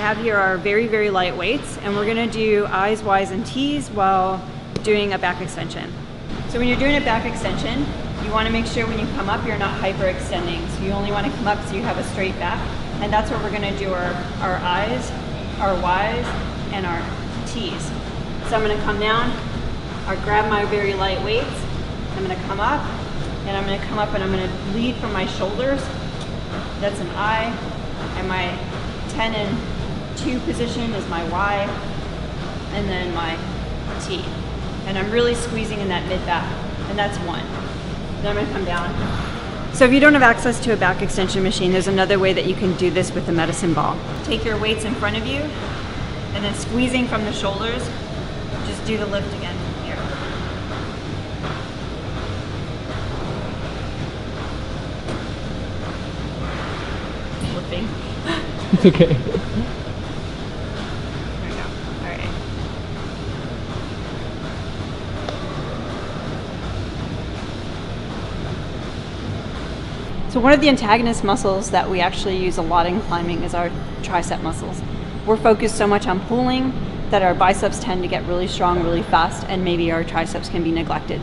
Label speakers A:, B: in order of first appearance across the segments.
A: have here are very, very light weights, and we're gonna do I's, Y's, and T's while doing a back extension. So when you're doing a back extension, you wanna make sure when you come up, you're not hyperextending. So you only wanna come up so you have a straight back, and that's where we're gonna do our I's, our Y's, and our T's. So I'm gonna come down, I'll grab my very light weights, I'm gonna come up, and I'm gonna come up and I'm gonna lead from my shoulders. That's an I, and my 10 and 2 position is my Y, and then my T. And I'm really squeezing in that mid back, and that's 1. Then I'm gonna come down. So if you don't have access to a back extension machine, there's another way that you can do this with the medicine ball. Take your weights in front of you, and then squeezing from the shoulders, just do the lift again here. Flipping.
B: It's okay.
A: There we go. All right. So one of the antagonist muscles that we actually use a lot in climbing is our tricep muscles. We're focused so much on pulling that our biceps tend to get really strong really fast, and maybe our triceps can be neglected.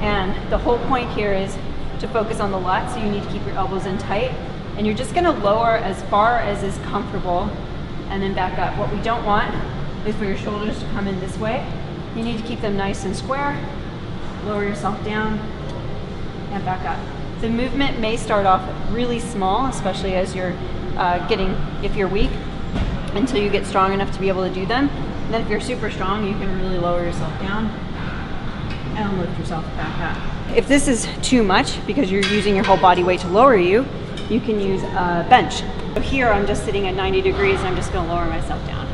A: And the whole point here is to focus on the lat, so you need to keep your elbows in tight, and you're just gonna lower as far as is comfortable and then back up. What we don't want is for your shoulders to come in this way. You need to keep them nice and square, lower yourself down, and back up. The movement may start off really small, especially as you're if you're weak, until you get strong enough to be able to do them. And then if you're super strong, you can really lower yourself down and lift yourself back up. If this is too much, because you're using your whole body weight to lower you, you can use a bench. So here I'm just sitting at 90 degrees and I'm just gonna lower myself down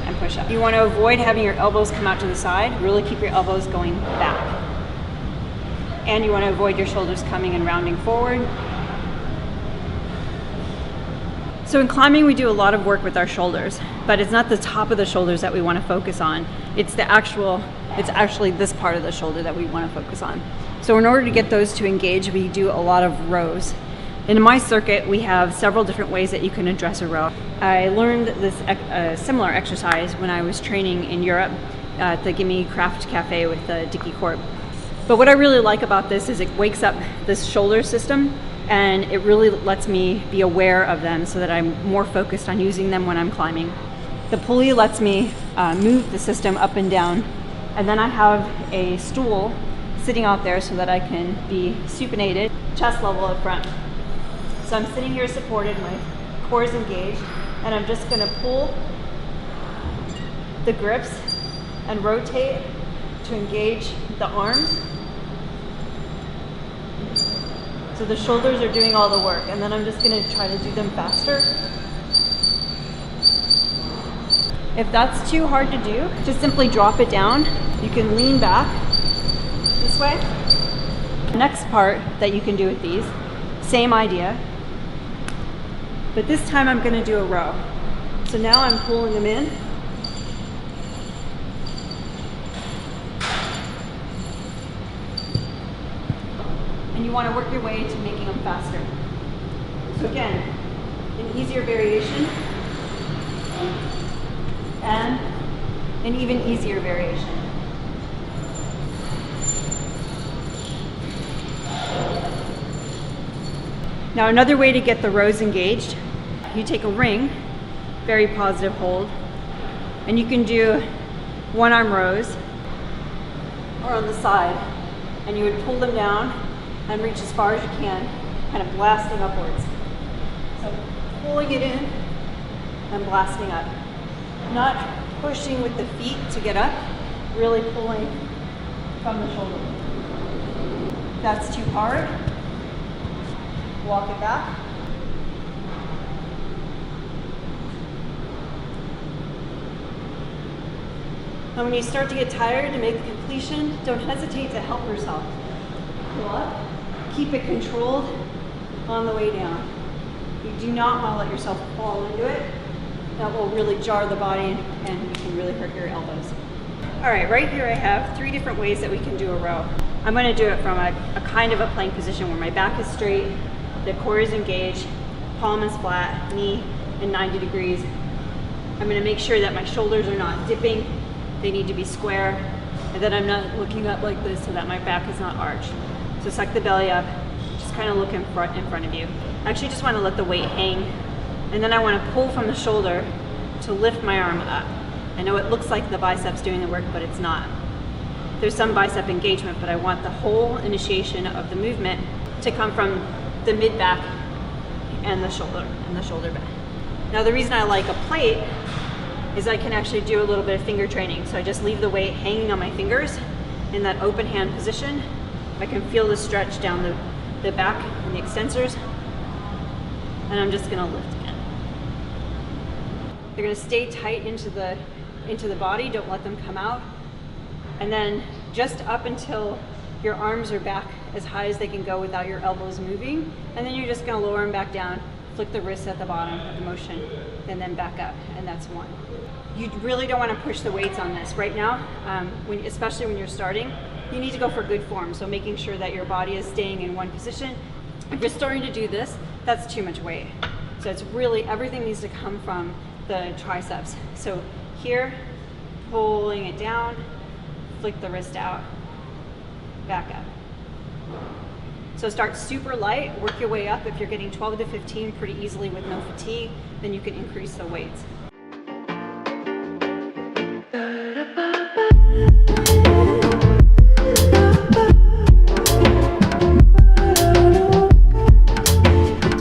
A: and push up. You wanna avoid having your elbows come out to the side, really keep your elbows going back. And you wanna avoid your shoulders coming and rounding forward. So in climbing, we do a lot of work with our shoulders, but it's not the top of the shoulders that we wanna focus on. It's actually this part of the shoulder that we wanna focus on. So in order to get those to engage, we do a lot of rows. In my circuit, we have several different ways that you can address a row. I learned this similar exercise when I was training in Europe at the Gimme Craft Cafe with Dickie Corp. But what I really like about this is it wakes up this shoulder system, and it really lets me be aware of them so that I'm more focused on using them when I'm climbing. The pulley lets me move the system up and down, and then I have a stool sitting out there so that I can be supinated, chest level up front. So I'm sitting here supported, my core is engaged, and I'm just gonna pull the grips and rotate to engage the arms. So the shoulders are doing all the work, and then I'm just gonna try to do them faster. If that's too hard to do, just simply drop it down. You can lean back this way. Next part that you can do with these, same idea, but this time I'm gonna do a row. So now I'm pulling them in. And you want to work your way to making them faster. So again, an easier variation and an even easier variation. Now another way to get the rows engaged, you take a ring, very positive hold, and you can do one arm rows or on the side, and you would pull them down and reach as far as you can, kind of blasting upwards. So pulling it in and blasting up. Not pushing with the feet to get up, really pulling from the shoulder. If that's too hard, walk it back. And when you start to get tired to make the completion, don't hesitate to help yourself. Pull up, keep it controlled on the way down. You do not want to let yourself fall into it. That will really jar the body and you can really hurt your elbows. All right, right here I have 3 different ways that we can do a row. I'm going to do it from a kind of a plank position where my back is straight, the core is engaged, palm is flat, knee and 90 degrees. I'm gonna make sure that my shoulders are not dipping. They need to be square, and that I'm not looking up like this so that my back is not arched. So suck the belly up, just kind of look in front of you. I actually just wanna let the weight hang, and then I wanna pull from the shoulder to lift my arm up. I know it looks like the biceps doing the work, but it's not. There's some bicep engagement, but I want the whole initiation of the movement to come from the mid-back and the shoulder back. Now the reason I like a plate is I can actually do a little bit of finger training. So I just leave the weight hanging on my fingers in that open hand position. I can feel the stretch down the back and the extensors, and I'm just gonna lift again. They're gonna stay tight into the body, don't let them come out. And then just up until your arms are back as high as they can go without your elbows moving. And then you're just gonna lower them back down, flick the wrists at the bottom of the motion, and then back up, and that's one. You really don't wanna push the weights on this. Right now, especially when you're starting, you need to go for good form. So making sure that your body is staying in one position. If you're starting to do this, that's too much weight. So it's really, everything needs to come from the triceps. So here, pulling it down, flick the wrist out, back up. So start super light, work your way up. If you're getting 12 to 15 pretty easily with no fatigue, then you can increase the weights.